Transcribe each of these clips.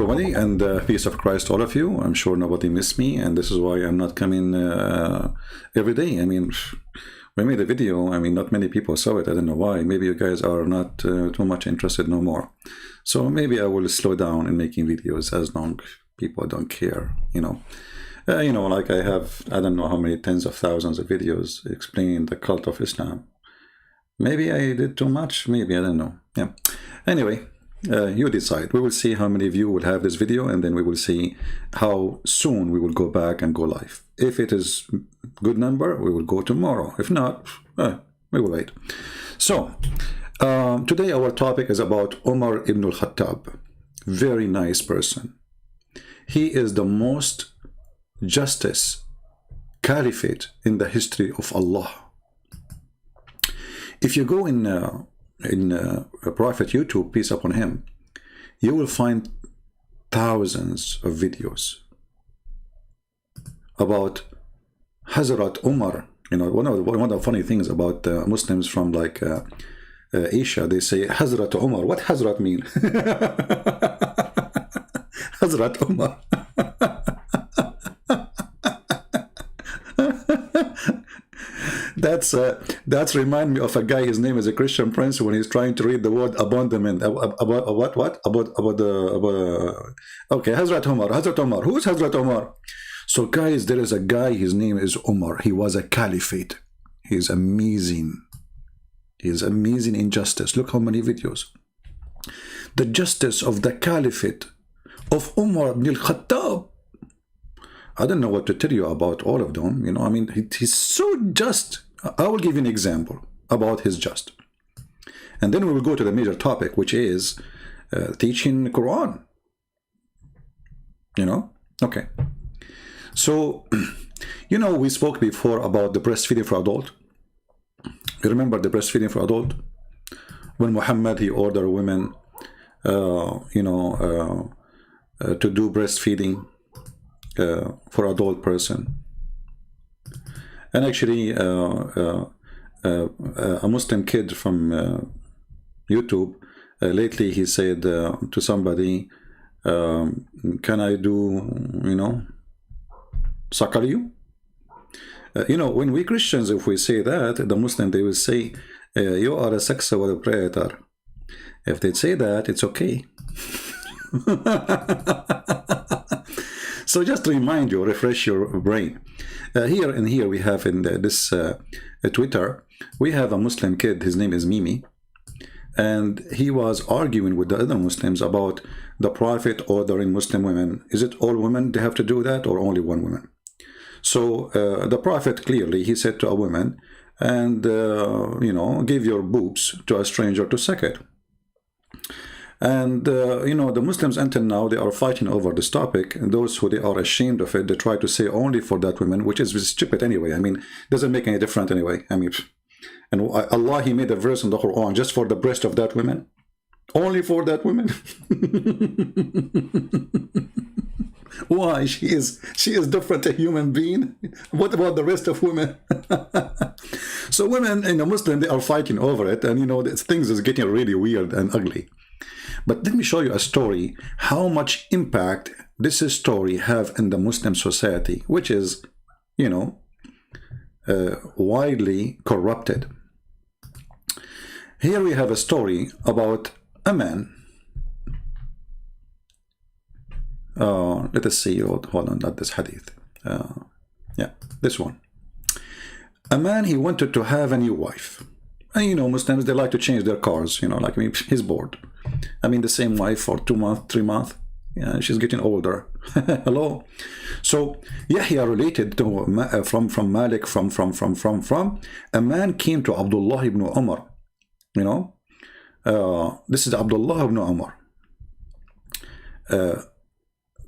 everybody, and peace of Christ to all of you. I'm sure nobody missed me, and this is why I'm not coming every day. I mean, we made a video. I mean, not many people saw it. I don't know why. Maybe you guys are not too much interested no more. So maybe I will slow down in making videos as long people don't care, you know. Like I have, I don't know how many tens of thousands of videos explaining the cult of Islam. Maybe I did too much. Maybe, I don't know. Yeah. Anyway. You decide. We will see how many of you will have this video, and then we will see how soon we will go back and go live. If it is good number, we will go tomorrow. If not, we will wait. So today our topic is about Umar ibn al-Khattab. Very nice person. He is the most justice caliphate in the history of Allah. If you go in Prophet YouTube, peace upon him, you will find thousands of videos about Hazrat Umar. You know, one of the funny things about Muslims from like Asia, they say Hazrat Umar. What Hazrat mean? Hazrat Umar. That's remind me of a guy. His name is a Christian Prince when he's trying to read the word abandonment. About what? Okay, Hazrat Umar. Hazrat Umar. Who's Hazrat Umar? So guys, there is a guy. His name is Umar. He was a caliphate. He's amazing. He's amazing in justice. Look how many videos. The justice of the caliphate of Umar ibn al-Khattab. I don't know what to tell you about all of them. You know, I mean, he's so just. I will give you an example about his just. And then we will go to the major topic, which is teaching the Quran. You know? Okay. So, you know, we spoke before about the breastfeeding for adult. You remember the breastfeeding for adult? When Muhammad, he ordered women, to do breastfeeding for adult person. And actually a Muslim kid from YouTube lately, he said to somebody, can I do, suckle you? When we Christians, if we say that, the Muslim, they will say, you are a sexual predator. If they say that, it's okay. So just to remind you, refresh your brain. Here we have in this Twitter, we have a Muslim kid. His name is Mimi, and he was arguing with the other Muslims about the Prophet ordering Muslim women. Is it all women they have to do that, or only one woman? So the Prophet clearly, he said to a woman, and give your boobs to a stranger to suck it. And the Muslims until now, they are fighting over this topic, and those who they are ashamed of it, they try to say only for that woman, which is stupid anyway. I mean, doesn't make any difference anyway. I mean, and Allah, he made a verse in the Quran just for the breast of that woman, only for that woman. Why? She is different, a human being. What about the rest of women? So women in the Muslim, they are fighting over it, and things is getting really weird and ugly. But let me show you a story, how much impact this story have in the Muslim society, which is, widely corrupted. Here we have a story about a man. Let us see, hold on, not this hadith. Yeah, this one. A man, he wanted to have a new wife. And Muslims, they like to change their cars, like he's bored. I mean, the same wife for 2 months, 3 months. Yeah, she's getting older. Hello. So Yahya related to from Malik from a man came to Abdullah ibn Umar. This is Abdullah ibn Umar.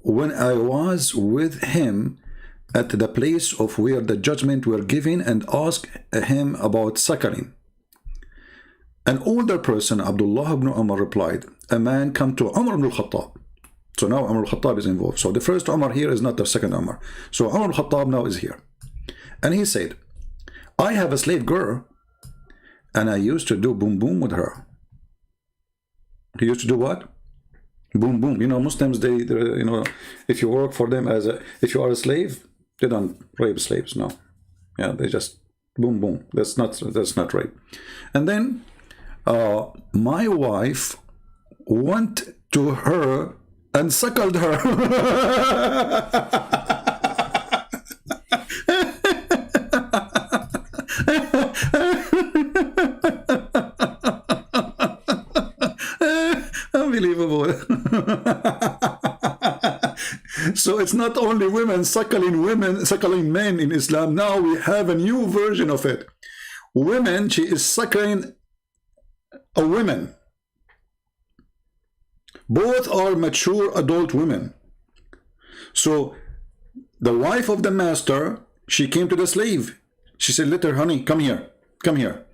When I was with him at the place of where the judgment were given, and asked him about suckling. An older person, Abdullah ibn Umar, replied, a man come to Umar ibn al-Khattab. So now Umar al-Khattab is involved. So the first Umar here is not the second Umar. So Umar al-Khattab now is here. And he said, I have a slave girl, and I used to do boom boom with her. He used to do what? Boom, boom. You know, Muslims, you know, if you work for them if you are a slave, they don't rape slaves. No, yeah, they just boom, boom. That's not rape. And then my wife went to her and suckled her. Unbelievable. So it's not only women, suckling men in Islam. Now we have a new version of it. Women, she is suckling a woman. Both are mature adult women. So the wife of the master, she came to the slave. She said, "Let her, honey, come here. Come here.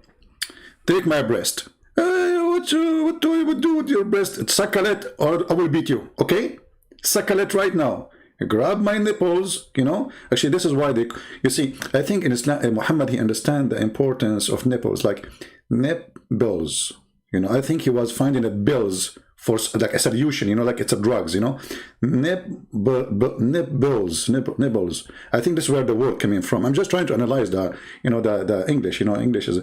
Take my breast." What do I do with your breast? Suckle it or I will beat you. Okay? Suckle it right now. Grab my nipples, you know. Actually, this is why you see, I think in Islam, Muhammad, he understands the importance of nipples, like nip-bills. You know, I think he was finding a bills for like a solution, you know, like it's a drugs, you know. Nibbles. I think this is where the word coming from. I'm just trying to analyze the, you know, the English. You know, English is,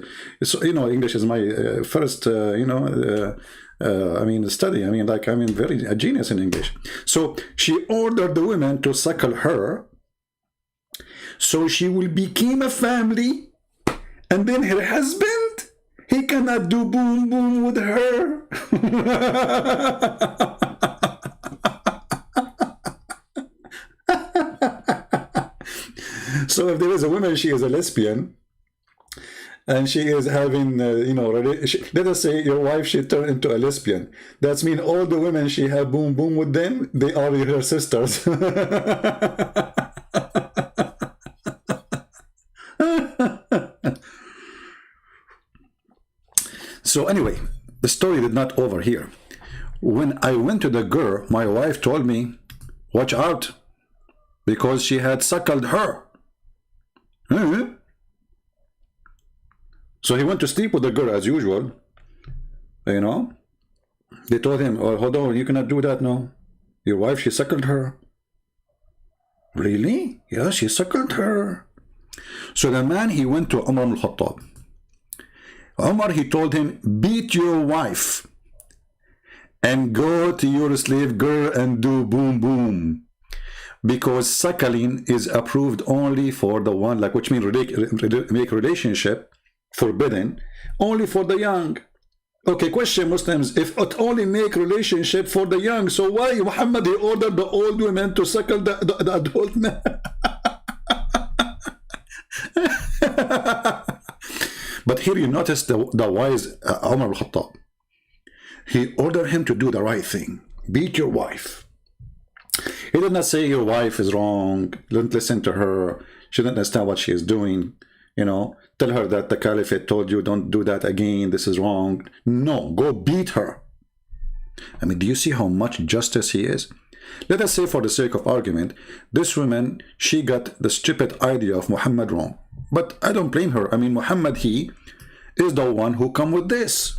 English is my first, I mean, study. I mean, like, very a genius in English. So she ordered the women to suckle her, so she will become a family, and then her husband, he cannot do boom boom with her. So if there is a woman, she is a lesbian, and she is having, you know, let us say your wife, she turned into a lesbian. That means all the women she have boom boom with them, they are her sisters. So anyway, the story did not over here. When I went to the girl, my wife told me, "Watch out, because she had suckled her." So he went to sleep with the girl as usual. You know, they told him, "Oh, hold on, you cannot do that now. Your wife, she suckled her." Really? Yeah, she suckled her. So the man, he went to Umar al-Khattab. Umar, he told him, "Beat your wife and go to your slave girl and do boom boom, because suckling is approved only for the one, like, which means make relationship forbidden only for the young." Okay, question, Muslims, if it only make relationship for the young, so why Muhammad, he ordered the old women to suckle the adult men? But here you notice the wise Umar al-Khattab. He ordered him to do the right thing. Beat your wife. He did not say your wife is wrong, don't listen to her, she doesn't understand what she is doing, you know, tell her that the Caliphate told you, don't do that again, this is wrong. No, go beat her. I mean, do you see how much justice he is? Let us say, for the sake of argument, this woman, she got the stupid idea of Muhammad wrong. But I don't blame her. I mean, Muhammad, he is the one who come with this.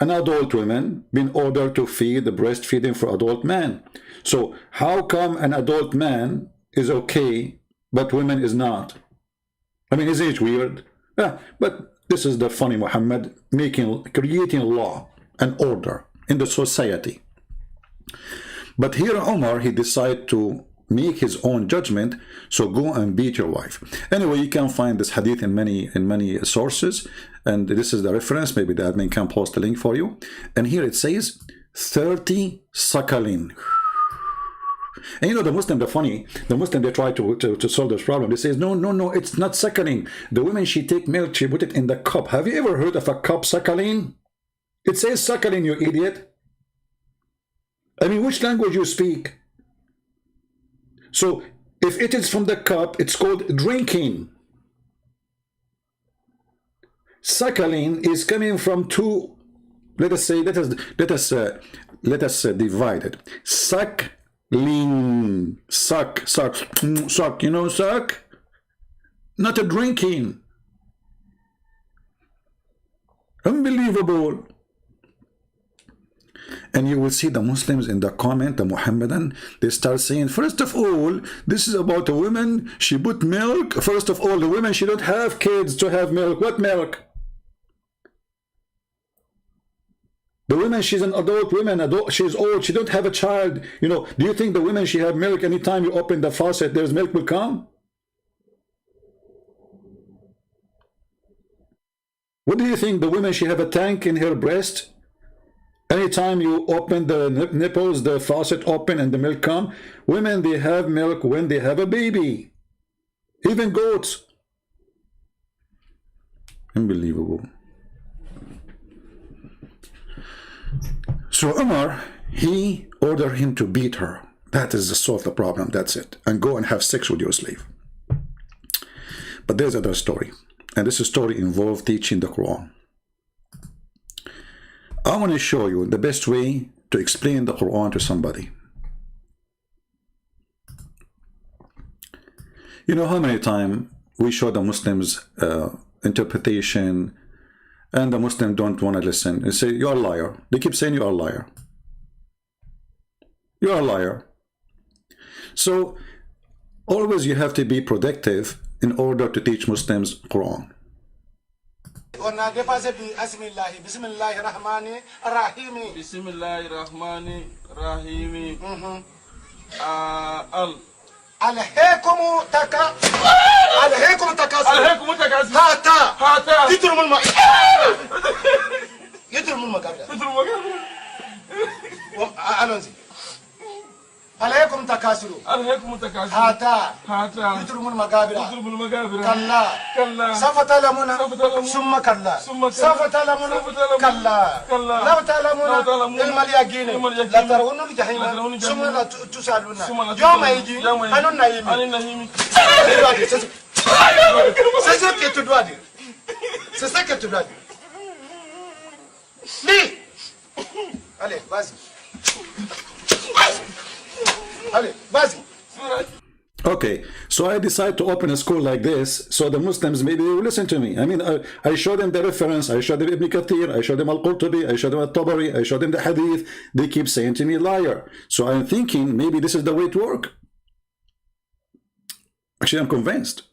An adult woman being ordered to feed the breastfeeding for adult man. So how come an adult man is okay, but women is not? I mean, isn't it weird? Yeah, but this is the funny Muhammad creating law and order in the society. But here Omar, he decided to make his own judgment, so go and beat your wife. Anyway, you can find this hadith in many sources, and this is the reference. Maybe the admin can post the link for you. And here it says 30 suckling. And you know, the Muslim, they try to solve this problem. They say, no, it's not suckling. The woman, she take milk, she put it in the cup. Have you ever heard of a cup suckling? It says suckling, you idiot. I mean, which language you speak? So if it is from the cup, it's called drinking. Suckling is coming from two. Let us divide it. Suckling, suck. You know, suck. Not a drinking. Unbelievable. And you will see the Muslims in the comment, the Muhammadan, they start saying, first of all, this is about a woman, she put milk. First of all, the women, she don't have kids to have milk. What milk? The woman, she's an adult woman, she's old, she don't have a child. You know, do you think the women, she have milk anytime you open the faucet, there's milk will come? What do you think? The woman, she have a tank in her breast? Anytime you open the nipples, the faucet open and the milk come? Women, they have milk when they have a baby. Even goats. Unbelievable. So Umar, he ordered him to beat her. That is to solve the problem, that's it. And go and have sex with your slave. But there's another story. And this story involved teaching the Quran. I want to show you the best way to explain the Quran to somebody. You know how many times we show the Muslims interpretation, and the Muslim don't want to listen and say, you're a liar. They keep saying you're a liar. You're a liar. So always you have to be protective in order to teach Muslims Quran. On a dépassé bi asmillahi bismillahi rahmani rahimi bismillahi rahmani rahimi alhaykum takasur hata yidrum al-magabra alonzi عليكم تكاسل هاتا يدرم المقابر كلا سوف تعلمون ثم كلا سوف تعلمون كلا لو تعلمون علم اليقين لترون الجحيم ثم لا تسألون يوم يجي عن النعيم c'est ce que tu dois dire c'est ce que tu dois dire lis allez vas-y Okay, so I decide to open a school like this, so the Muslims, maybe they will listen to me. I mean, I show them the reference, I show them Ibn Kathir, I show them Al-Qurtubi, I show them Al-Tabari, I show them the Hadith. They keep saying to me, liar. So I'm thinking, maybe this is the way to work. Actually, I'm convinced.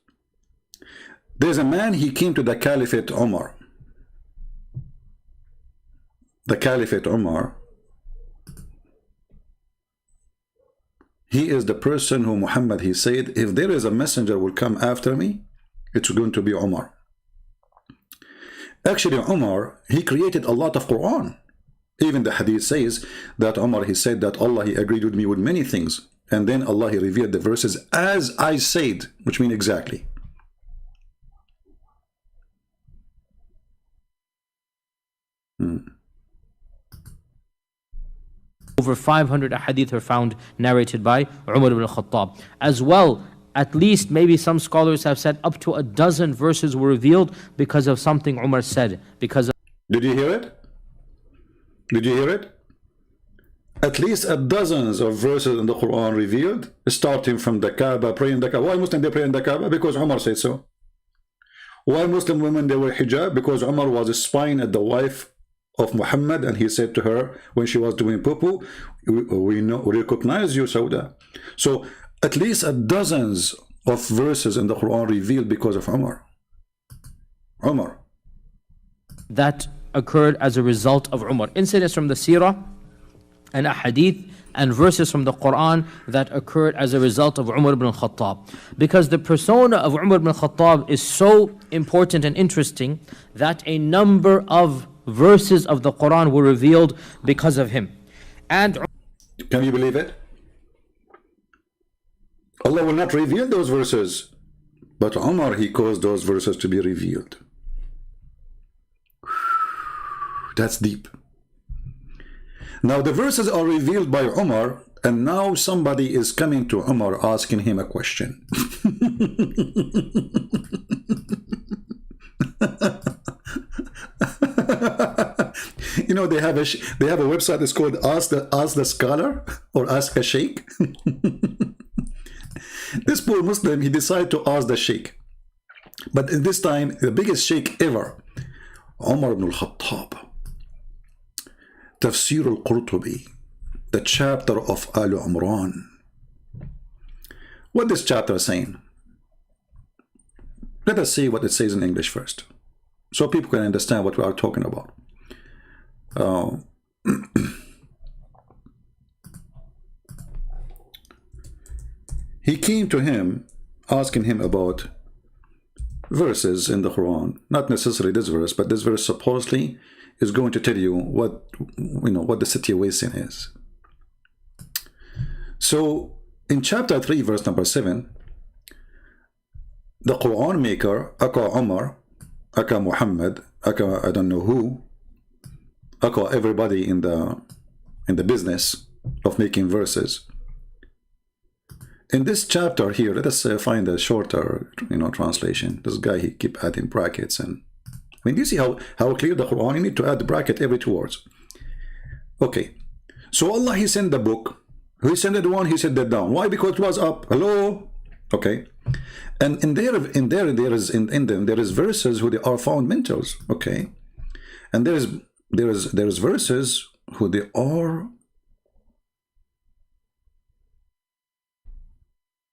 There's a man, he came to the Caliphate Umar. The Caliphate Umar. He is the person who Muhammad, he said, if there is a messenger will come after me, it's going to be Umar. Actually, Umar, he created a lot of Quran. Even the hadith says that Umar, he said that Allah, he agreed with me with many things. And then Allah, he revealed the verses as I said, which mean exactly. Over 500 ahadith are found narrated by Umar ibn al-Khattab. As well, at least maybe some scholars have said up to a dozen verses were revealed because of something Umar said. Did you hear it? Did you hear it? At least a dozens of verses in the Quran revealed, starting from the Kaaba, praying the Kaaba. Why Muslims they pray in the Kaaba? Because Umar said so. Why Muslim women they wear hijab? Because Umar was spying at the wife of Muhammad, and he said to her when she was doing poo-poo, we recognize you, Sauda. So at least a dozens of verses in the Quran revealed because of Umar. That occurred as a result of Umar. Incidents from the Seerah and ahadith and verses from the Quran that occurred as a result of Umar ibn al-Khattab. Because the persona of Umar ibn al-Khattab is so important and interesting that a number of verses of the Quran were revealed because of him. And can you believe it? Allah will not reveal those verses, but Umar, he caused those verses to be revealed. That's deep. Now the verses are revealed by Umar, and now somebody is coming to Umar asking him a question. You know, they have a website that's called Ask the Scholar or Ask a Sheikh. This poor Muslim, he decided to ask the Sheikh, but in this time the biggest Sheikh ever, Umar ibn al-Khattab. Tafsir al-Qurtubi, the chapter of Al Umran. What this chapter is saying? Let us see what it says in English first, so people can understand what we are talking about. He came to him asking him about verses in the Quran, not necessarily this verse, but this verse supposedly is going to tell you what the situation is. So in chapter 3 verse number 7, the Quran maker, aka Umar, aka Muhammad, aka I don't know who, aka everybody in the business of making verses. In this chapter here, let us find a shorter translation. This guy, he keep adding brackets, and I mean, do you see how clear the Quran? You need to add the bracket every 2 words. Okay, so Allah, he sent the book. He sent it one, he sent it down. Why? Because it was up. Hello. Okay, and in there is verses who they are fundamentals. Okay, and there is verses who they are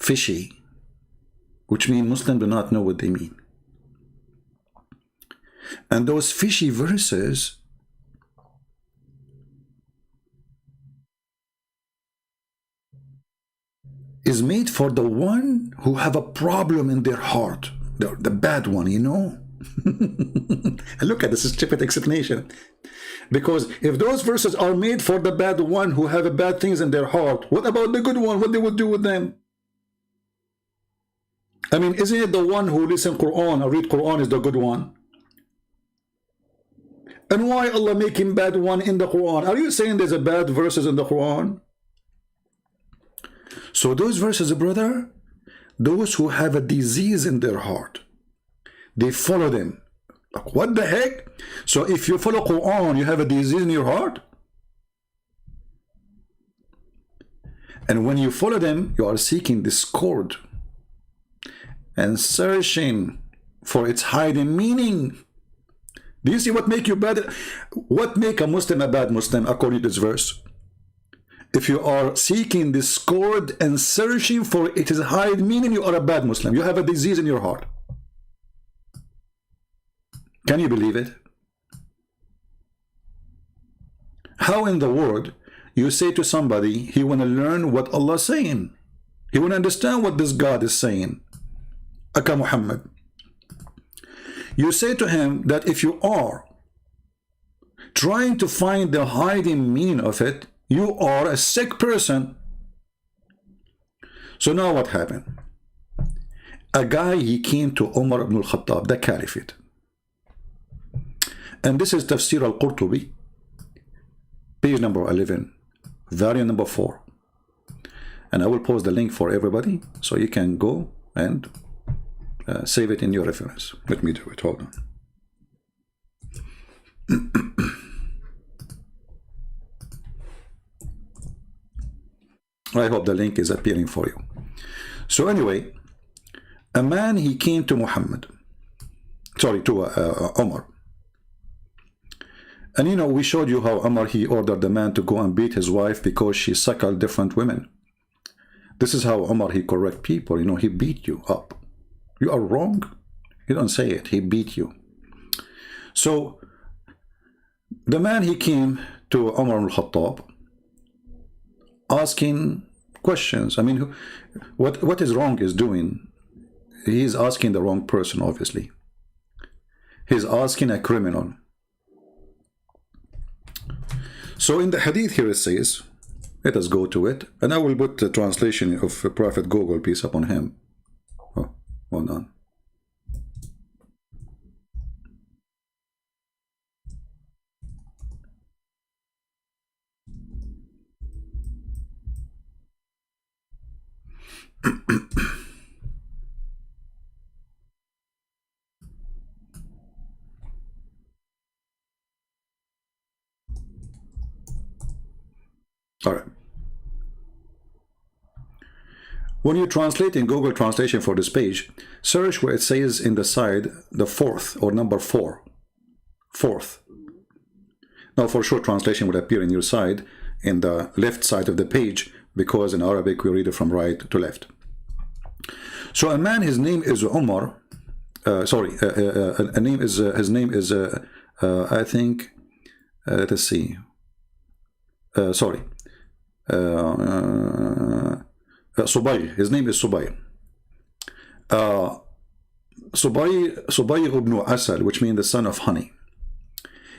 fishy, which mean Muslims do not know what they mean. And those fishy verses is made for the one who have a problem in their heart, the bad one, And look at this stupid explanation. Because if those verses are made for the bad one who have bad things in their heart, what about the good one? What they would do with them? I mean, isn't it the one who listen Quran or read Quran is the good one? And why Allah making bad one in the Quran? Are you saying there's a bad verses in the Quran? So those verses, brother, those who have a disease in their heart, they follow them. Like, what the heck? So if you follow Quran, you have a disease in your heart? And when you follow them, you are seeking discord and searching for its hiding meaning. Do you see what make you bad? What make a Muslim a bad Muslim according to this verse? If you are seeking discord and searching for its hiding meaning, you are a bad Muslim. You have a disease in your heart. Can you believe it? How in the world you say to somebody he want to learn what Allah is saying? He want to understand what this God is saying. Aka Muhammad. You say to him that if you are trying to find the hiding meaning of it, you are a sick person. So now what happened? A guy, he came to Umar ibn al-Khattab, the Caliphate. And this is Tafsir al-Qurtubi, page number 11, variant number 4. And I will post the link for everybody so you can go and save it in your reference. Let me do it. Hold on. I hope the link is appearing for you. So anyway, a man, he came to Muhammad, sorry, to Umar. And we showed you how Umar, he ordered the man to go and beat his wife because she suckled different women. This is how Umar, he correct people. He beat you up. You are wrong. He don't say it. He beat you. So the man, he came to Umar al-Khattab asking questions. I mean, what is wrong is doing. He's asking the wrong person, obviously. He's asking a criminal. So in the hadith here it says, let us go to it, and I will put the translation of Prophet Google, peace upon him. Oh, hold on. All right. When you translate in Google Translation for this page, search where it says in the side the fourth or number 4. Fourth. Now, for sure, translation will appear in your side, in the left side of the page, because in Arabic we read it from right to left. So a man, his name is Umar. His name is I think. Let us see. Subayy. His name is Subayy. Subayy ibn Asal, which means the son of honey.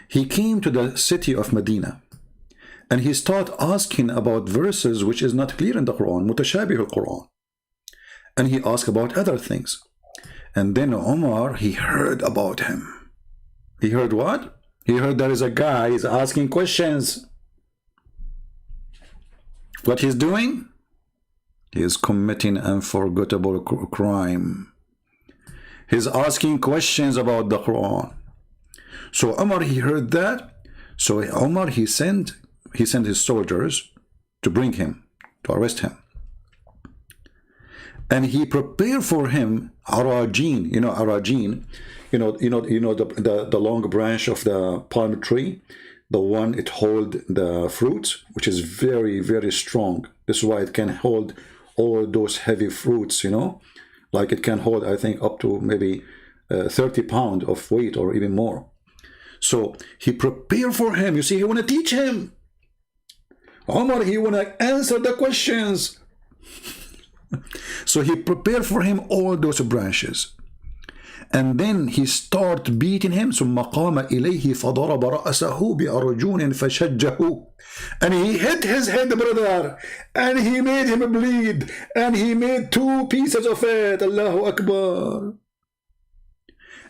He came to the city of Medina, and he started asking about verses which is not clear in the Quran, mutashabih al-Quran. And he asked about other things. And then Umar, he heard about him. He heard what? He heard there is a guy is asking questions. What he's doing? He is committing unforgettable crime. He's asking questions about the Quran. So Umar, he heard that. So Umar, he sent his soldiers to bring him, to arrest him. And he prepared for him arajin. You know arajin. The long branch of the palm tree, the one it hold the fruits, which is very, very strong. This is why it can hold all those heavy fruits. Like it can hold, I think, up to maybe 30 pounds of weight or even more. So he prepared for him. You see, he want to teach him. Umar, he want to answer the questions. So he prepared for him all those branches. And then he started beating him. ثم قام إليه فضرب رأسه بأرجون فشجه. And he hit his head, brother. And he made him bleed. And he made 2 pieces of it. Allahu Akbar.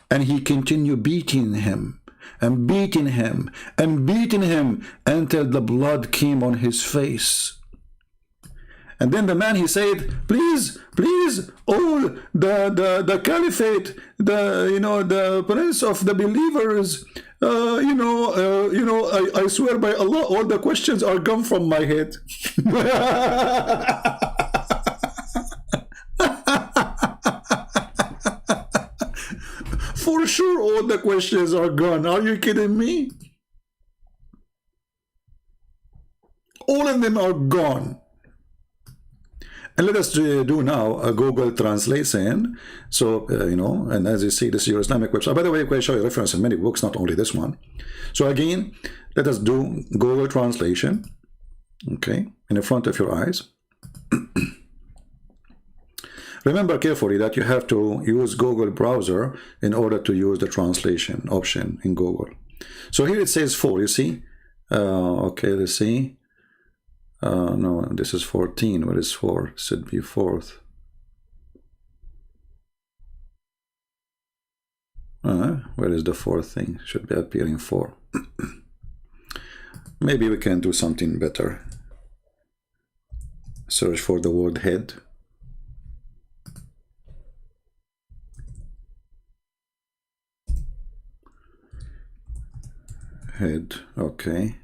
And he continued beating him. And beating him. And beating him. Until the blood came on his face. And then the man, he said, please, all the Caliphate, the prince of the believers, I swear by Allah, all the questions are gone from my head. For sure, all the questions are gone. Are you kidding me? All of them are gone. And let us do now a Google translation. So, and as you see, this is your Islamic website. By the way, I can show you reference in many books, not only this one. So again, let us do Google translation. Okay, in the front of your eyes. Remember carefully that you have to use Google browser in order to use the translation option in Google. So here it says 4, you see? Okay, let's see. No, this is 14. What is 4? Should be 4th. Where is the 4th thing? Should be appearing 4. Maybe we can do something better. Search for the word head. Head, okay.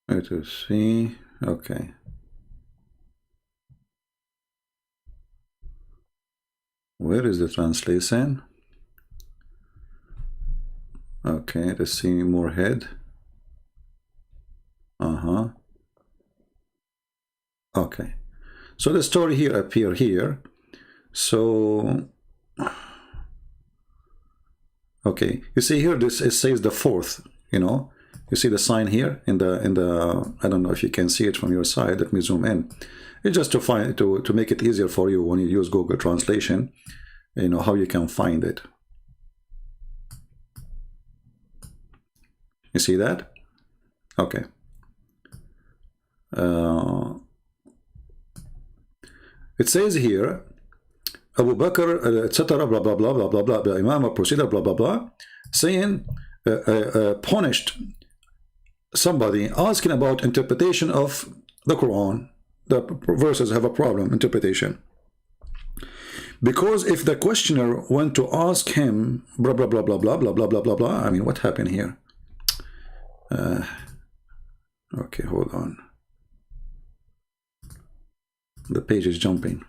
Let us see. Okay. Where is the translation? Okay, let's see more head. Okay, so the story here appear here. So okay, you see here this, it says the 4th. You see the sign here in the I don't know if you can see it from your side. Let me zoom in. It's just to make it easier for you when you use Google Translation. How you can find it. You see that? Okay. It says here, Abu Bakr, etc., blah, blah, blah, blah, blah, blah, the Imam of procedure, blah, blah, blah, saying, punished somebody asking about interpretation of the Quran. The verses have a problem, interpretation. Because if the questioner went to ask him, blah, blah, blah, blah, blah, blah, blah, blah, blah, blah, I mean, what happened here? Okay, hold on. The page is jumping.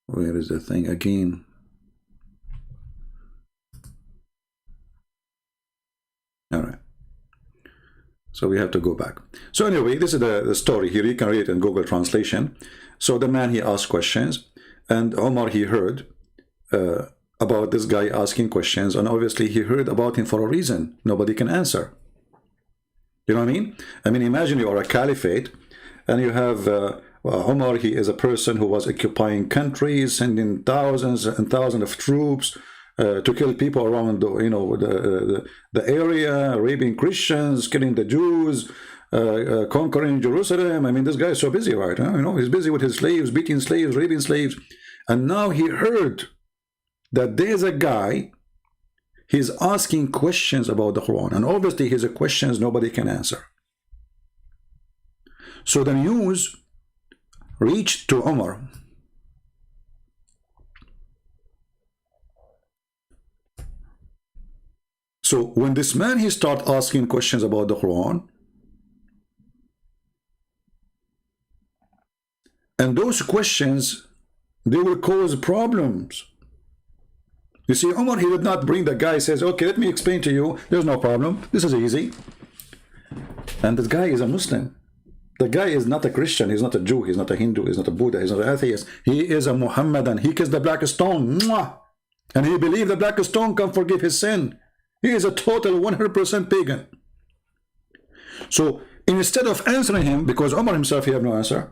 Where is the thing again? All right. So we have to go back. So anyway, this is the story here. You can read it in Google Translation. So the man, he asked questions, and Omar, he heard about this guy asking questions, and obviously he heard about him for a reason. Nobody can answer. You know what I mean? I mean, imagine you are a caliphate, and you have Umar. He is a person who was occupying countries, sending thousands and thousands of troops to kill people around, the area, raping Christians, killing the Jews, conquering Jerusalem. I mean, this guy is so busy, right? You know, he's busy with his slaves, beating slaves, raping slaves, and now he heard that there's a guy. He's asking questions about the Quran, and obviously his questions nobody can answer. So the news reached to Umar. So when this man, he started asking questions about the Quran, and those questions, they will cause problems. You see, Umar, he did not bring the guy, says, okay, let me explain to you, there's no problem, this is easy. And this guy is a Muslim. The guy is not a Christian, he's not a Jew, he's not a Hindu, he's not a Buddha, he's not an atheist. He is a Muhammadan. He kissed the black stone. Mwah! And he believed the black stone can forgive his sin. He is a total 100% pagan. So instead of answering him, because Umar himself, he had no answer,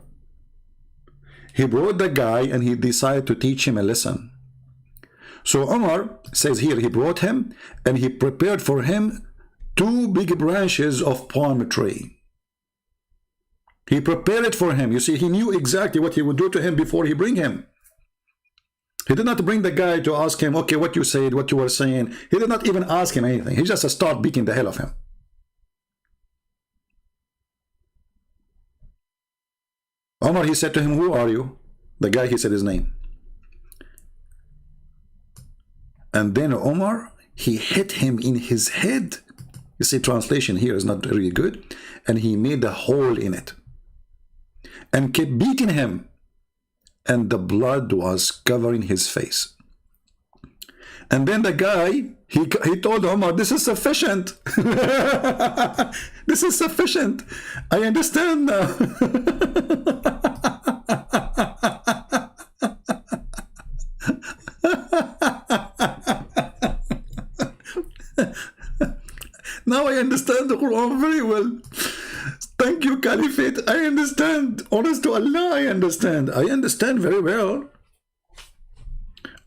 he brought the guy and he decided to teach him a lesson. So Umar says here, he brought him and he prepared for him 2 big branches of palm tree. He prepared it for him. You see, he knew exactly what he would do to him before he bring him. He did not bring the guy to ask him, okay, what you said, what you were saying. He did not even ask him anything. He just started beating the hell of him. Umar, he said to him, who are you? The guy, he said his name. And then Umar, he hit him in his head. You see, translation here is not really good. And he made a hole in it. And kept beating him. And the blood was covering his face. And then the guy, he told Umar, this is sufficient. This is sufficient. I understand now. Now I understand the Quran very well. Thank you, Caliphate. I understand. Honest to Allah, I understand. I understand very well.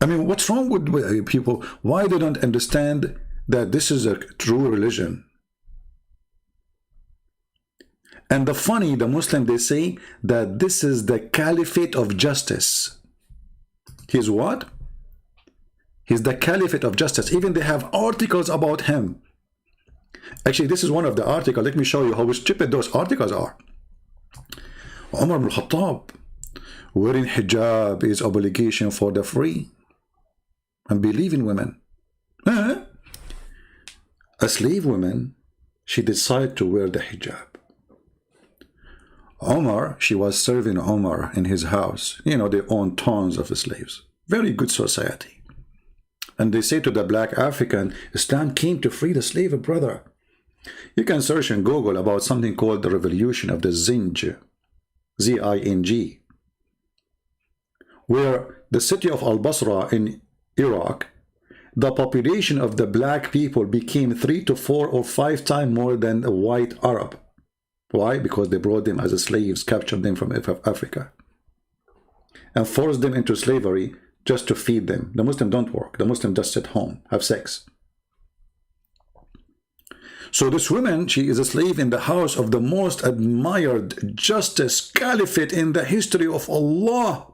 I mean, what's wrong with people? Why they don't understand that this is a true religion? And the funny, the Muslim, they say that this is the Caliphate of justice. He's what? He's the Caliphate of justice. Even they have articles about him. Actually, this is one of the articles. Let me show you how stupid those articles are. Umar ibn Khattab, wearing hijab is obligation for the free. And believe in women. A slave woman, she decided to wear the hijab. Umar, she was serving Umar in his house. You know, they own tons of slaves. Very good society. And they say to the black African, Islam came to free the slave brother. You can search in Google about something called the revolution of the Zinj, Z-I-N-G, where the city of Al-Basra in Iraq, the population of the black people became 3 to 4 or 5 times more than a white Arab. Why? Because they brought them as slaves, captured them from Africa, and forced them into slavery just to feed them. The Muslims don't work. The Muslims just sit home, have sex. So this woman, she is a slave in the house of the most admired justice caliphate in the history of Allah.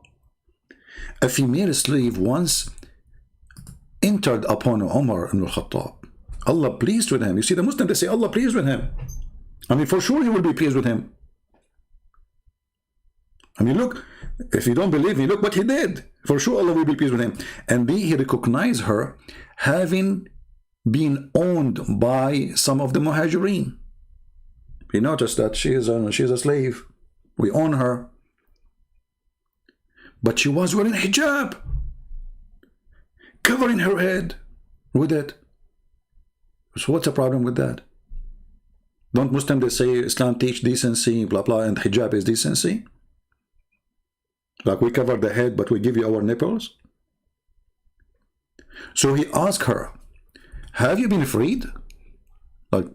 A female slave once entered upon Umar ibn al-Khattab. Allah pleased with him. You see, the Muslims, they say Allah pleased with him. I mean, for sure he will be pleased with him. I mean, look, if you don't believe me, look what he did. For sure, Allah will be pleased with him. And then he recognized her having been owned by some of the Muhajirin. He noticed that she is a slave. We own her. But she was wearing hijab, covering her head with it. So what's the problem with that? Don't Muslims, they say Islam teach decency, blah, blah, and hijab is decency? Like we cover the head, but we give you our nipples? So he asked her, have you been freed? Like,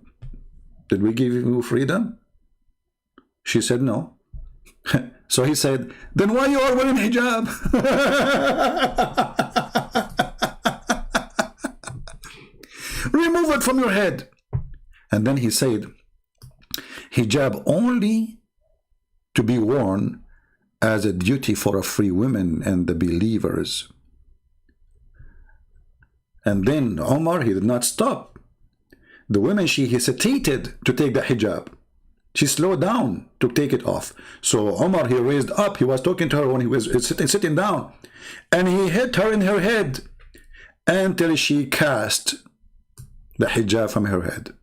did we give you freedom? She said no. So he said, then why you are wearing hijab? Remove it from your head. And then he said, hijab only to be worn as a duty for a free women and the believers. And then Umar, he did not stop. The women, she hesitated to take the hijab. She slowed down to take it off. So Umar, he raised up. He was talking to her when he was sitting down. And he hit her in her head until she cast the hijab from her head.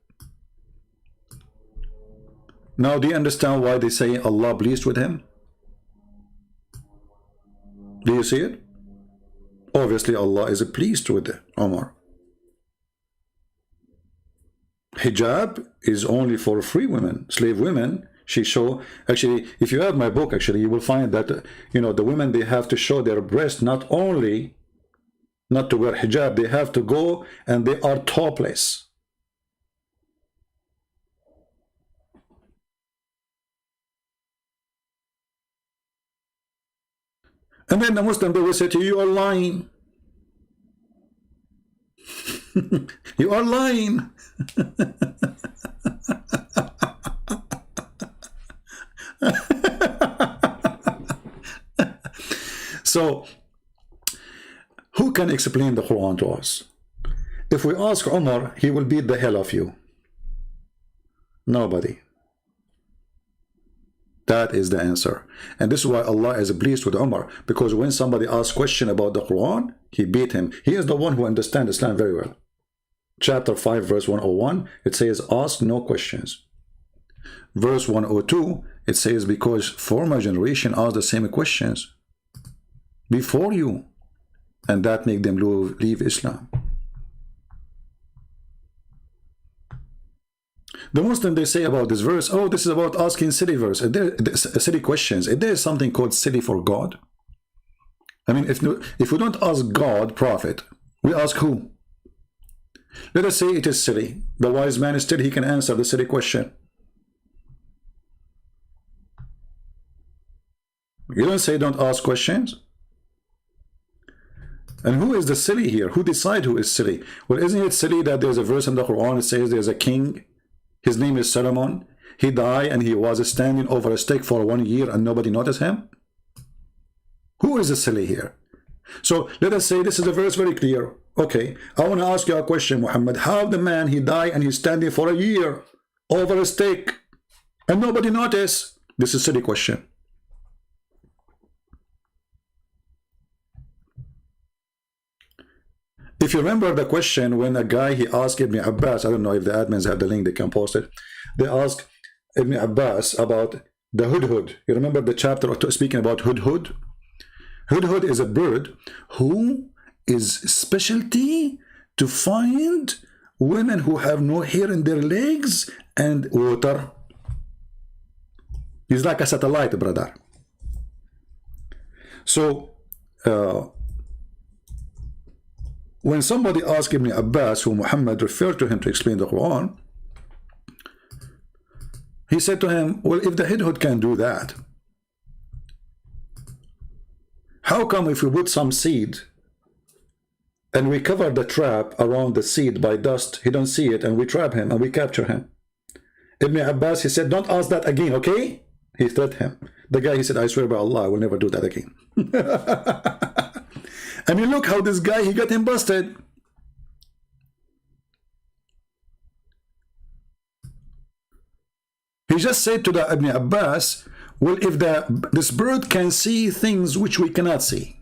Now, do you understand why they say Allah pleased with him? Do you see it? Obviously, Allah is pleased with Umar. Hijab is only for free women, slave women. She show, actually, if you have my book, actually, you will find that, you know, the women, they have to show their breast, not only not to wear hijab, they have to go and they are topless. And then the Muslim, they will say to you, you are lying. You are lying. So, who can explain the Quran to us? If we ask Umar, he will beat the hell of you. Nobody. That is the answer. And this is why Allah is pleased with Umar, because when somebody asks a question about the Quran, he beat him. He is the one who understands Islam very well. Chapter 5, verse 101, it says, ask no questions. Verse 102, it says, because former generation asked the same questions before you, and that make them leave Islam. The Muslim, they say about this verse, oh, this is about asking silly silly questions. Is there something called silly for God? I mean, if we don't ask God, Prophet, we ask who? Let us say it is silly. The wise man still, he can answer the silly question. You don't say don't ask questions. And who is the silly here? Who decide who is silly? Well, isn't it silly that there's a verse in the Quran that says there's a king, his name is Solomon, he died and he was standing over a stick for 1 year and nobody noticed him? Who is the silly here? So let us say this is a verse very clear. Okay, I want to ask you a question, Muhammad. How the man, he died and he's standing for a year over a stick and nobody noticed? This is a silly question. If you remember the question when a guy, he asked Ibn Abbas, I don't know if the admins have the link, they can post it. They asked Ibn Abbas about the hudhud. You remember the chapter speaking about hudhud? Hudhud is a bird who is specialty to find women who have no hair in their legs and water. He's like a satellite, brother. So, when somebody asked Ibn Abbas, who Muhammad referred to him to explain the Quran, he said to him, well, if the hudhud can do that, how come if we put some seed and we cover the trap around the seed by dust, he don't see it, and we trap him and we capture him? Ibn Abbas, he said, don't ask that again, okay? He threatened him. The guy, he said, I swear by Allah, I will never do that again. I mean, look how this guy, he got him busted. He just said to the Ibn Abbas, Well, if this bird can see things which we cannot see,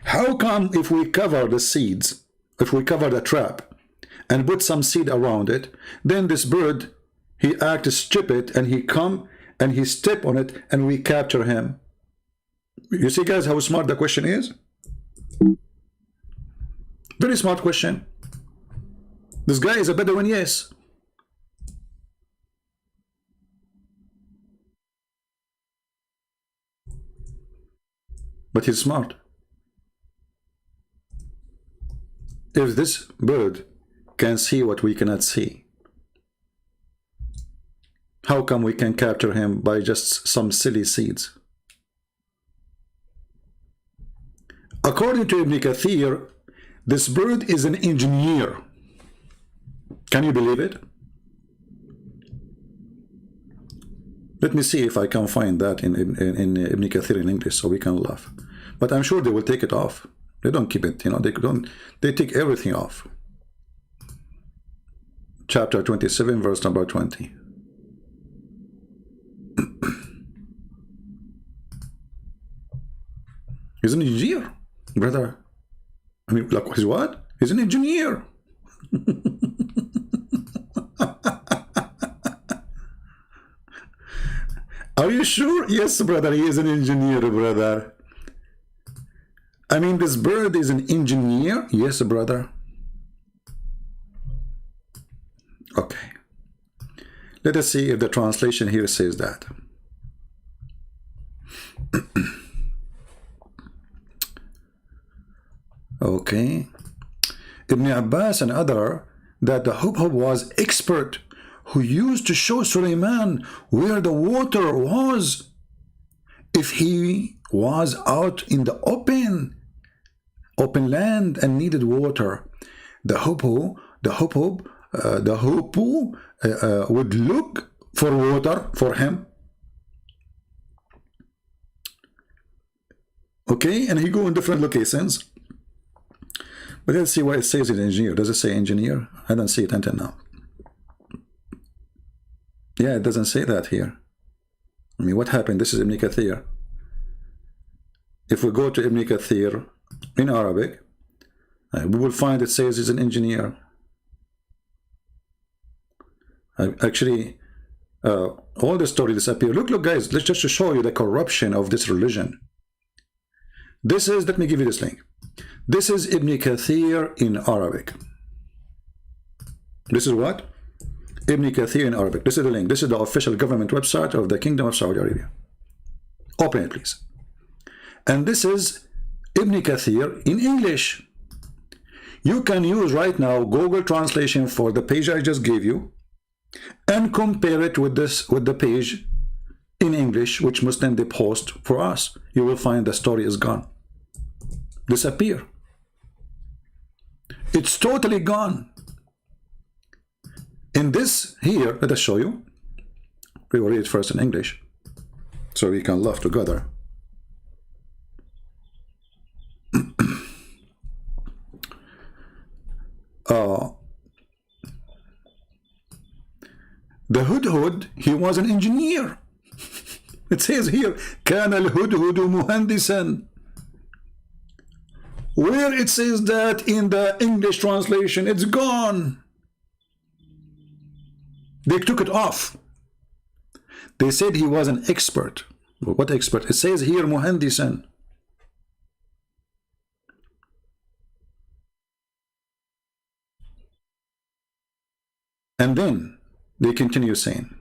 how come if we cover the seeds, if we cover the trap and put some seed around it, then this bird, he acts stupid and he come and he step on it and we capture him? You see, guys, how smart the question is? Very smart question. This guy is a Bedouin, yes. But he's smart. If this bird can see what we cannot see, how come we can capture him by just some silly seeds? According to Ibn Kathir, this bird is an engineer. Can you believe it? Let me see if I can find that in Ibn Kathir in English so we can laugh. But I'm sure they will take it off. They don't keep it, you know, they take everything off. Chapter 27, verse number 20. He's an engineer, brother. I mean, like, he's what? He's an engineer. Are you sure? Yes, brother, he is an engineer, brother. I mean, this bird is an engineer? Yes, brother. Okay. Let us see if the translation here says that. Okay. Ibn Abbas and other, that the Hubhub was expert, who used to show Suleiman where the water was if he was out in the open land and needed water. The Hubhub would look for water for him. Okay, and he go in different locations. But let's see what it says in engineer. Does it say engineer? I don't see it until now. Yeah, it doesn't say that here. I mean, what happened? This is Ibn Kathir. If we go to Ibn Kathir in Arabic, we will find it says he's an engineer. Actually, all the story disappear. Look, guys, let's just show you the corruption of this religion. This is, let me give you this link. This is Ibn Kathir in Arabic. This is what? Ibn Kathir in Arabic. This is the link. This is the official government website of the Kingdom of Saudi Arabia. Open it, please. And this is Ibn Kathir in English. You can use right now Google translation for the page I just gave you and compare it with the page in English which Muslim they post for us. You will find the story is gone. Disappear. It's totally gone. In this here, let us show you. We will read it first in English so we can laugh together. The Hudhud, he was an engineer. It says here, كان الهدهد مهندسا. Where it says that in the English translation, it's gone. They took it off. They said he was an expert. What expert? It says here muhandisan. And then they continue saying,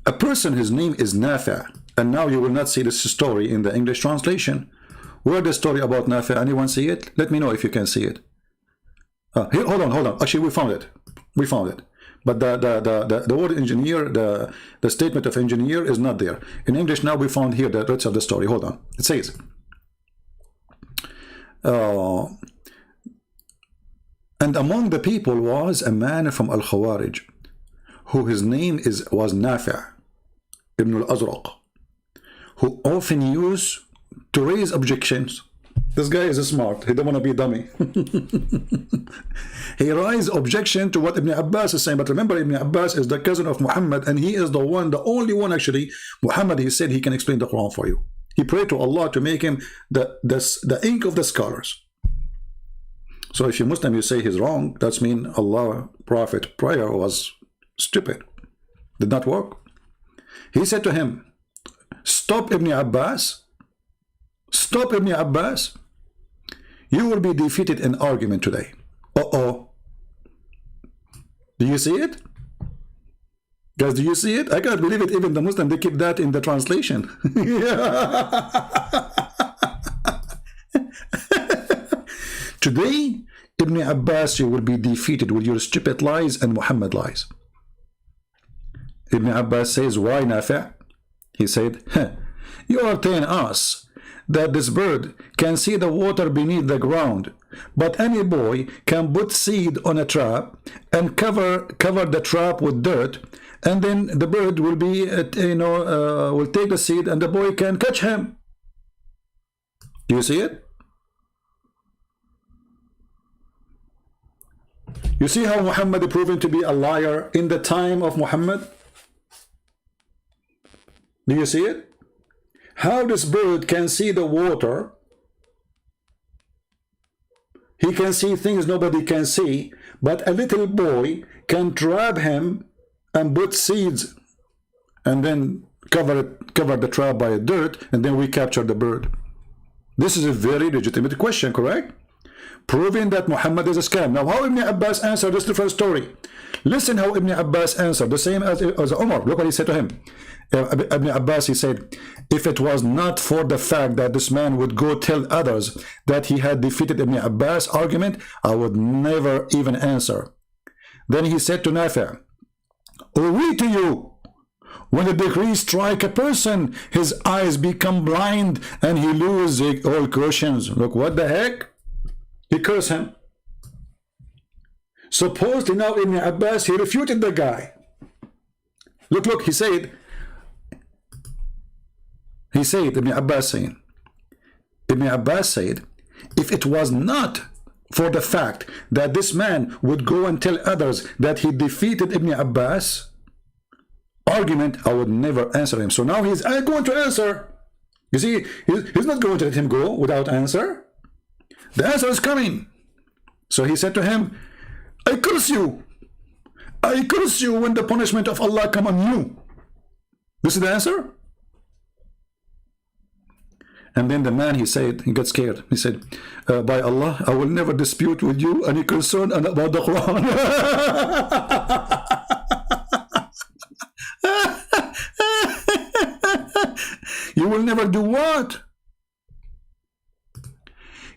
a person, his name is Nafi'. And now you will not see this story in the English translation. Where the story about Nafi'? Anyone see it? Let me know if you can see it. Here, hold on. Actually, we found it. But the word engineer, the statement of engineer is not there. In English now we found here the rest of the story. Hold on. It says, and among the people was a man from Al-Khawarij, who his name was Nafi' ibn al-Azraq, who often used to raise objections This guy is smart. He don't want to be a dummy. He raised objection to what Ibn Abbas is saying. But remember, Ibn Abbas is the cousin of Muhammad, and he is the one, the only one actually. Muhammad, he said he can explain the Quran for you. He prayed to Allah to make him the ink of the scholars. So if you Muslim, you say he's wrong, that's mean Allah, Prophet, prayer was stupid. Did not work. He said to him, stop Ibn Abbas. Stop Ibn Abbas. You will be defeated in argument today. Uh-oh. Do you see it? Guys, do you see it? I can't believe it. Even the Muslim, they keep that in the translation. Today, Ibn Abbas, you will be defeated with your stupid lies and Muhammad lies. Ibn Abbas says, why, Nafi'? He said, you are telling us that this bird can see the water beneath the ground, but any boy can put seed on a trap and cover the trap with dirt, and then the bird will be, will take the seed and the boy can catch him. Do you see it? You see how Muhammad is proven to be a liar in the time of Muhammad? Do you see it? How this bird can see the water. He can see things nobody can see, but a little boy can trap him and put seeds and then cover the trap by dirt, and then we capture the bird. This is a very legitimate question, correct? Proving that Muhammad is a scam. Now, how Ibn Abbas answered this different story? Listen how Ibn Abbas answered, the same as Umar. Look what he said to him. Ibn Abbas, he said, if it was not for the fact that this man would go tell others that he had defeated Ibn Abbas' argument, I would never even answer. Then he said to Nafi', "Woe to you! When the decree strike a person, his eyes become blind and he loses all Christians." Look, what the heck? He cursed him. Supposedly now Ibn Abbas, he refuted the guy. Look, he said, Ibn Abbas said, if it was not for the fact that this man would go and tell others that he defeated Ibn Abbas' argument, I would never answer him. So now he's going to answer. You see, he's not going to let him go without answer. The answer is coming. So he said to him, I curse you. I curse you when the punishment of Allah come on you. This is the answer. And then the man, he said, he got scared. He said, by Allah, I will never dispute with you any concern about the Quran. You will never do what?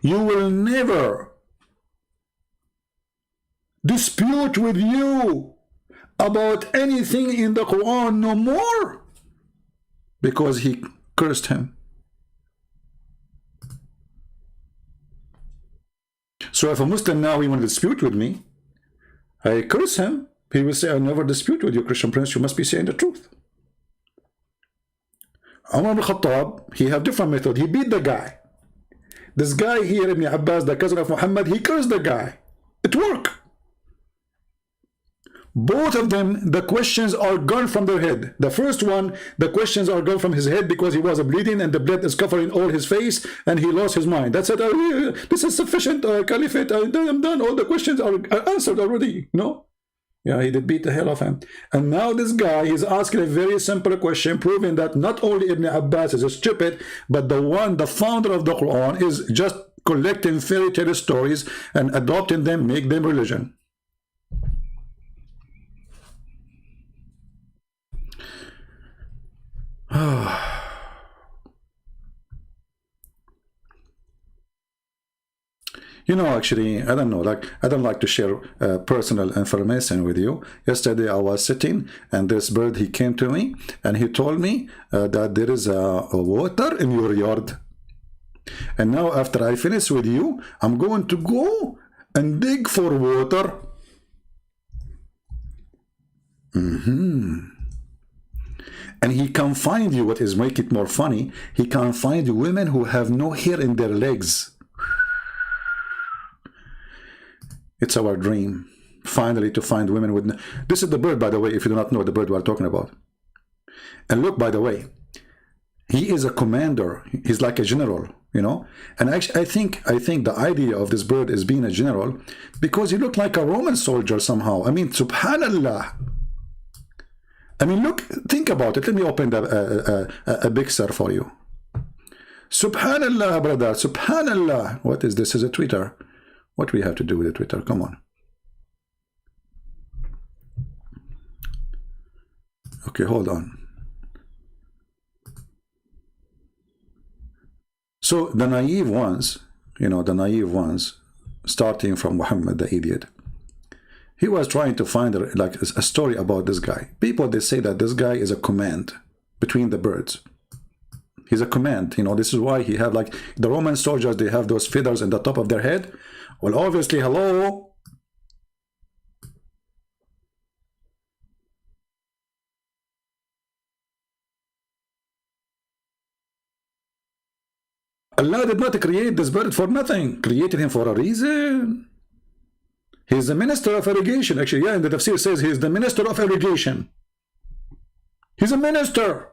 You will never dispute with you about anything in the Quran no more, because he cursed him. So if a Muslim now he want to dispute with me, I curse him. He will say, I never dispute with you, Christian Prince. You must be saying the truth. Umar ibn Khattab, he have different method. He beat the guy. This guy here, Ibn Abbas, the cousin of Muhammad, he cursed the guy. It worked. Both of them, the questions are gone from their head. The first one, the questions are gone from his head because he was bleeding and the blood is covering all his face and he lost his mind. That's it. This is sufficient, Caliphate. I'm done. All the questions are answered already. No? Yeah, he did beat the hell of him. And now this guy, he's asking a very simple question, proving that not only Ibn Abbas is stupid, but the founder of the Quran, is just collecting fairy tale stories and adopting them, make them religion. You know, actually, I don't know, like, I don't like to share personal information with you. Yesterday I was sitting and this bird, he came to me and he told me that there is a water in your yard. And now after I finish with you, I'm going to go and dig for water. And he can find you, what is make it more funny, he can find women who have no hair in their legs. It's our dream, finally, to find women with... This is the bird, by the way, if you do not know the bird we're talking about. And look, by the way, he is a commander. He's like a general, you know. And actually, I think the idea of this bird is being a general because he looked like a Roman soldier somehow. I mean, subhanallah. I mean, look, think about it. Let me open a picture for you. Subhanallah, brother, subhanallah. What is this? Is a Twitter. What do we have to do with the Twitter? Come on. Okay, hold on. So the naive ones, you know, the naive ones, starting from Muhammad the idiot, he was trying to find like a story about this guy. People, they say that this guy is a command between the birds. He's a command, you know. This is why he have, like, the Roman soldiers, they have those feathers in the top of their head. Well, obviously, hello. Allah did not create this bird for nothing. Created him for a reason. He's the minister of irrigation. Actually, yeah, in the tafsir says he's the minister of irrigation. He's a minister.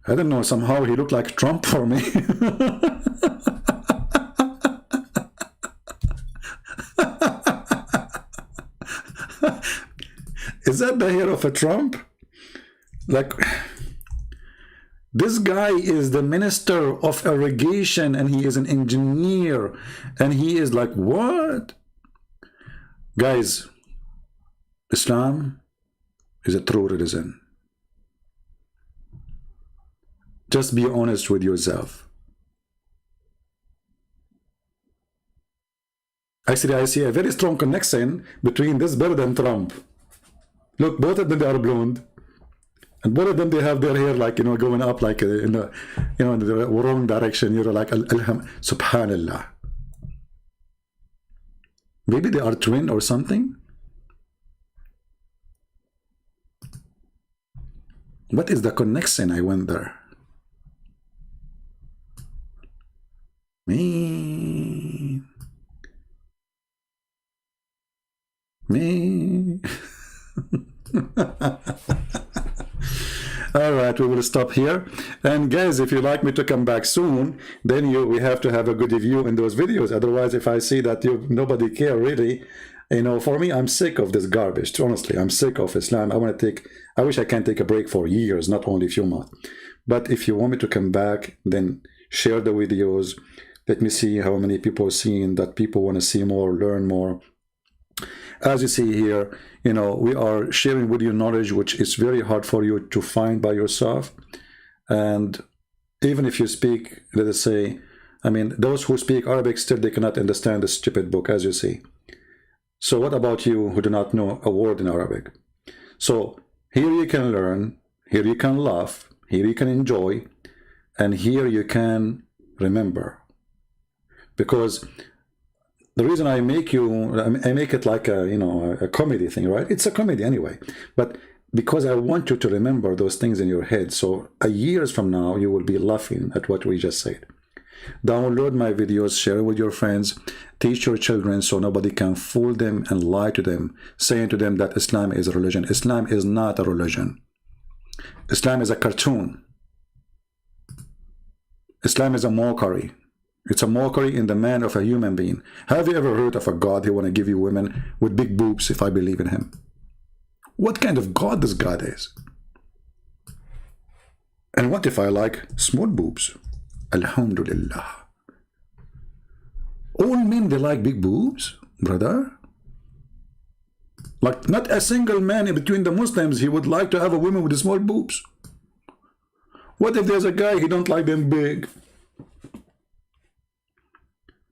I don't know, somehow he looked like Trump for me. Is that the hair of a Trump? Like, this guy is the minister of irrigation and he is an engineer and he is like, what? Guys, Islam is a true religion. Just be honest with yourself. Actually, I see a very strong connection between this bird and Trump. Look, both of them, they are blonde. And both of them, they have their hair, like, you know, going up like in the, you know, in the wrong direction. You know, like, subhanallah. Maybe they are twin or something. What is the connection? I wonder. Me. All right, we will stop here. And guys, if you'd like me to come back soon, then we have to have a good review in those videos. Otherwise, if I see that nobody care really, you know, for me, I'm sick of this garbage. Honestly, I'm sick of Islam. I wish I can take a break for years, not only a few months. But if you want me to come back, then share the videos. Let me see how many people are seeing that. People want to see more, learn more. As you see here, you know, we are sharing with you knowledge which is very hard for you to find by yourself. And even if you speak, let us say, I mean, those who speak Arabic, still they cannot understand the stupid book, as you see. So what about you who do not know a word in Arabic? So here you can learn, here you can laugh, here you can enjoy, and here you can remember. Because the reason I make it like a, you know, a comedy thing, right? It's a comedy anyway. But because I want you to remember those things in your head. So years from now, you will be laughing at what we just said. Download my videos, share it with your friends, teach your children so nobody can fool them and lie to them, saying to them that Islam is a religion. Islam is not a religion. Islam is a cartoon. Islam is a mockery. It's a mockery in the man of a human being. Have you ever heard of a God who want to give you women with big boobs if I believe in him? What kind of God this God is? And what if I like small boobs? Alhamdulillah. All men, they like big boobs, brother. Like, not a single man in between the Muslims, he would like to have a woman with small boobs. What if there's a guy, he don't like them big?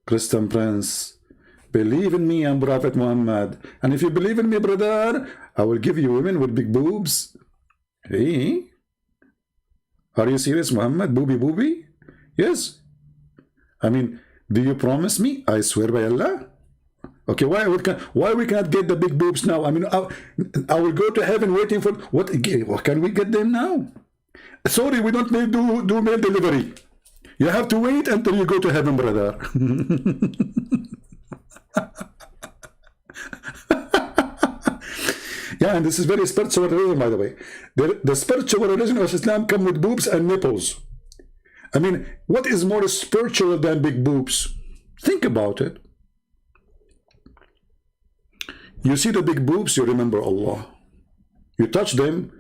Christian Prince, believe in me and Prophet Muhammad. And if you believe in me, brother, I will give you women with big boobs. Hey? Are you serious, Muhammad? Booby? Yes. I mean, do you promise me? I swear by Allah. Okay, why we cannot get the big boobs now? I mean, I will go to heaven waiting for... What can we get them now? Sorry, we don't do mail delivery. You have to wait until you go to heaven, brother. Yeah, and this is very spiritual religion, by the way. The spiritual religion of Islam come with boobs and nipples. I mean, what is more spiritual than big boobs? Think about it. You see the big boobs, you remember Allah. You touch them,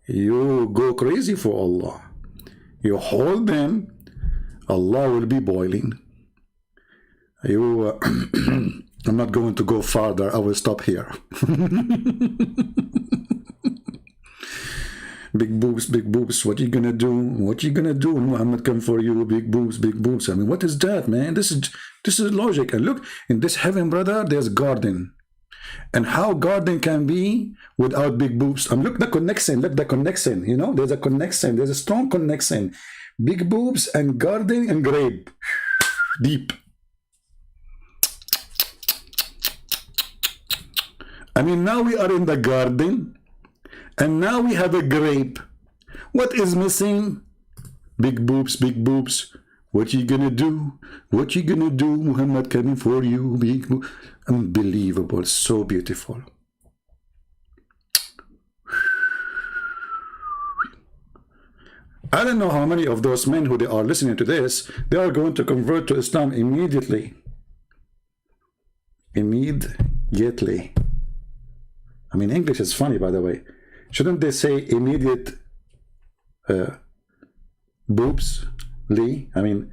you go crazy for Allah. You hold them, Allah will be boiling. You, I'm not going to go farther. I will stop here. Big boobs, what you gonna do? What you gonna do? Muhammad come for you, big boobs, big boobs. I mean, what is that, man? This is logic. And look, in this heaven, brother, there's garden. And how garden can be without big boobs? Look the connection, look the connection, you know, there's a connection, there's a strong connection. Big boobs and garden and grape. Deep. I mean, now we are in the garden, and now we have a grape. What is missing? Big boobs, big boobs. What you gonna do? What you gonna do? Muhammad coming for you. Big boobs. Unbelievable. So beautiful. I don't know how many of those men who they are listening to this, they are going to convert to Islam immediately. Immediately. I mean, English is funny, by the way. Shouldn't they say immediate boobs? Li? I mean,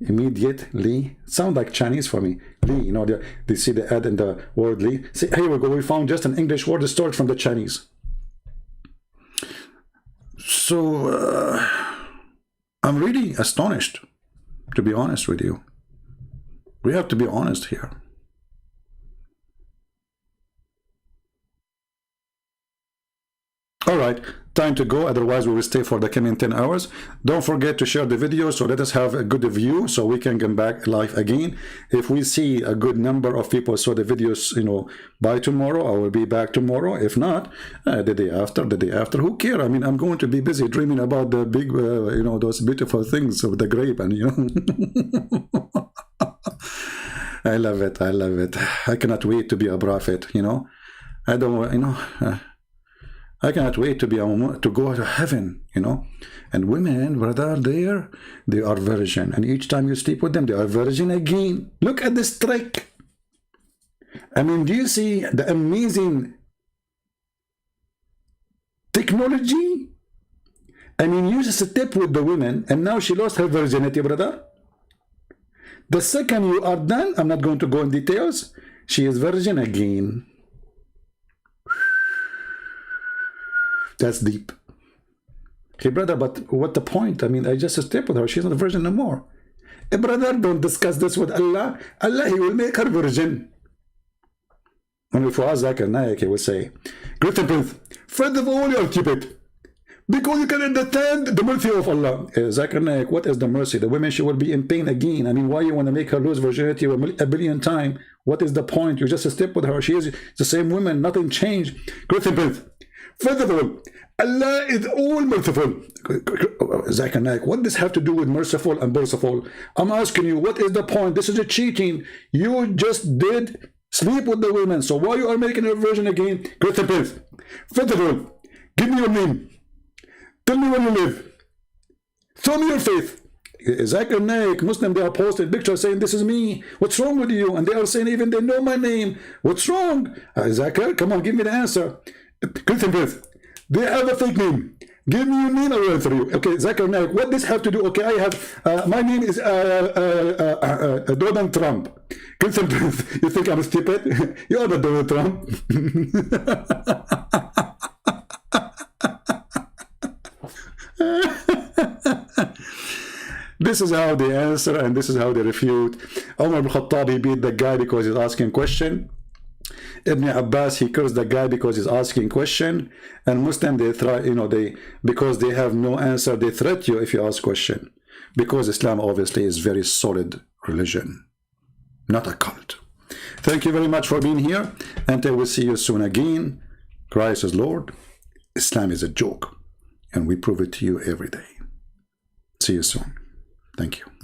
immediately. Sound like Chinese for me. Li, you know, they see the ad in the word Li. See, here we go. We found just an English word stored from the Chinese. So, I'm really astonished, to be honest with you. We have to be honest here. All right, time to go, otherwise we will stay for the coming 10 hours. Don't forget to share the video, so let us have a good view so we can come back live again. If we see a good number of people saw the videos, you know, by tomorrow, I will be back tomorrow. If not, the day after, who cares? I mean, I'm going to be busy dreaming about the big, you know, those beautiful things of the grape, and you know. I love it, I love it. I cannot wait to be a prophet, you know. I don't, you know, I cannot wait to be to go to heaven, you know. And women, brother, they are virgin, and each time you sleep with them, they are virgin again. Look at this trick. I mean, do you see the amazing technology? I mean, you just step with the women, and now she lost her virginity, brother. The second you are done, I'm not going to go in details, she is virgin again. That's deep. Okay, brother, but what the point? I mean, I just step with her. She's not a virgin no more. Hey, brother, don't discuss this with Allah. Allah, He will make her virgin. And if Zakir Naik, He will say, Great Prince, first of all, you'll keep it. Because you can understand the mercy of Allah. Zakir Naik, what is the mercy? The women, she will be in pain again. I mean, why you want to make her lose virginity a billion times? What is the point? You just step with her. She is the same woman. Nothing changed. Great Prince. First of all, Allah is all merciful. Zakir Naik, what does have to do with merciful and merciful? I'm asking you, what is the point? This is a cheating. You just did sleep with the women. So why you are making a virgin again? Great Prince. First of all, give me your name. Tell me where you live. Show me your faith. Zakir Naik, Muslim, they are posting pictures saying, this is me. What's wrong with you? And they are saying, even they know my name. What's wrong? Zakir, come on, give me the answer. Christian Prince, they have a fake name. Give me your name, I will answer you. Okay, Zakir Naik, what does have to do? Okay, I have, my name is Donald Trump. Christian Prince, you think I'm stupid? You are not Donald Trump. This is how they answer, and this is how they refute. Umar ibn Khattab, he beat the guy because he's asking a question. Ibn Abbas, he cursed the guy because he's asking question. And Muslim, they try, you know, because they have no answer, they threat you if you ask question. Because Islam obviously is very solid religion, not a cult. Thank you very much for being here. Until we see you soon again. Christ is Lord. Islam is a joke, and we prove it to you every day. See you soon. Thank you.